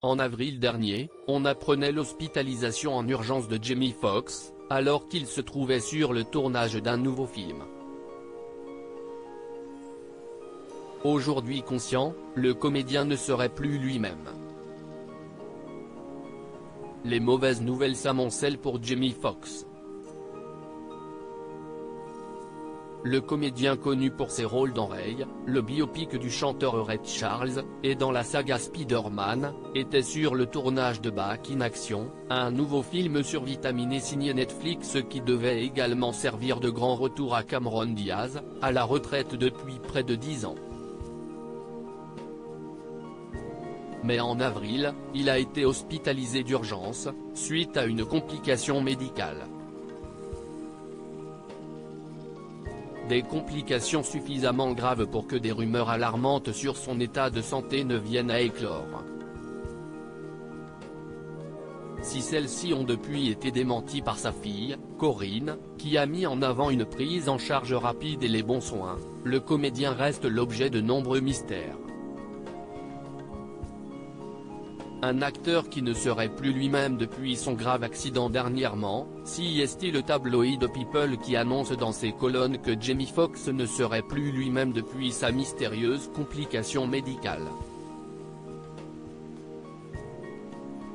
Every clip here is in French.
En avril dernier, on apprenait l'hospitalisation en urgence de Jamie Foxx, alors qu'il se trouvait sur le tournage d'un nouveau film. Aujourd'hui conscient, le comédien ne serait plus lui-même. Les mauvaises nouvelles s'amoncellent pour Jamie Foxx. Le comédien connu pour ses rôles dans Ray, le biopic du chanteur Ray Charles, et dans la saga Spider-Man, était sur le tournage de Back in Action, un nouveau film survitaminé signé Netflix qui devait également servir de grand retour à Cameron Diaz, à la retraite depuis près de 10 ans. Mais en avril, il a été hospitalisé d'urgence, suite à une complication médicale. Des complications suffisamment graves pour que des rumeurs alarmantes sur son état de santé ne viennent à éclore. Si celles-ci ont depuis été démenties par sa fille, Corinne, qui a mis en avant une prise en charge rapide et les bons soins, le comédien reste l'objet de nombreux mystères. Un acteur qui ne serait plus lui-même depuis son grave accident dernièrement, si est le tabloïd People qui annonce dans ses colonnes que Jamie Foxx ne serait plus lui-même depuis sa mystérieuse complication médicale.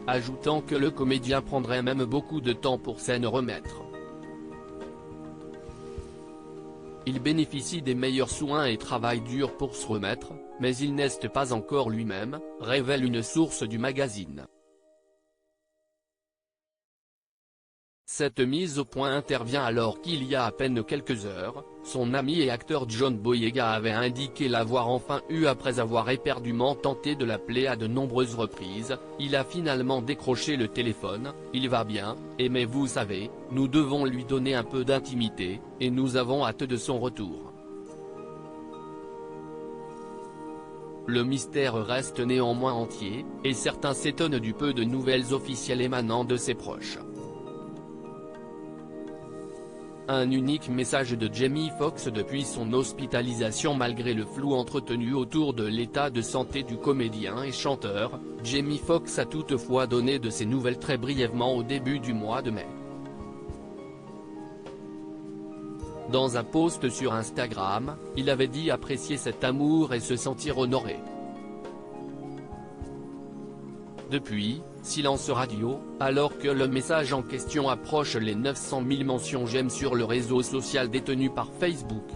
Ajoutant que le comédien prendrait même beaucoup de temps pour s'en remettre. Il bénéficie des meilleurs soins et travaille dur pour se remettre, mais il n'est pas encore lui-même, révèle une source du magazine. Cette mise au point intervient alors qu'il y a à peine quelques heures, son ami et acteur John Boyega avait indiqué l'avoir enfin eu après avoir éperdument tenté de l'appeler à de nombreuses reprises. Il a finalement décroché le téléphone, il va bien, mais vous savez, nous devons lui donner un peu d'intimité, et nous avons hâte de son retour. Le mystère reste néanmoins entier, et certains s'étonnent du peu de nouvelles officielles émanant de ses proches. Un unique message de Jamie Foxx depuis son hospitalisation. Malgré le flou entretenu autour de l'état de santé du comédien et chanteur, Jamie Foxx a toutefois donné de ses nouvelles très brièvement au début du mois de mai. Dans un post sur Instagram, il avait dit apprécier cet amour et se sentir honoré. Depuis, silence radio, alors que le message en question approche les 900 000 mentions j'aime sur le réseau social détenu par Facebook.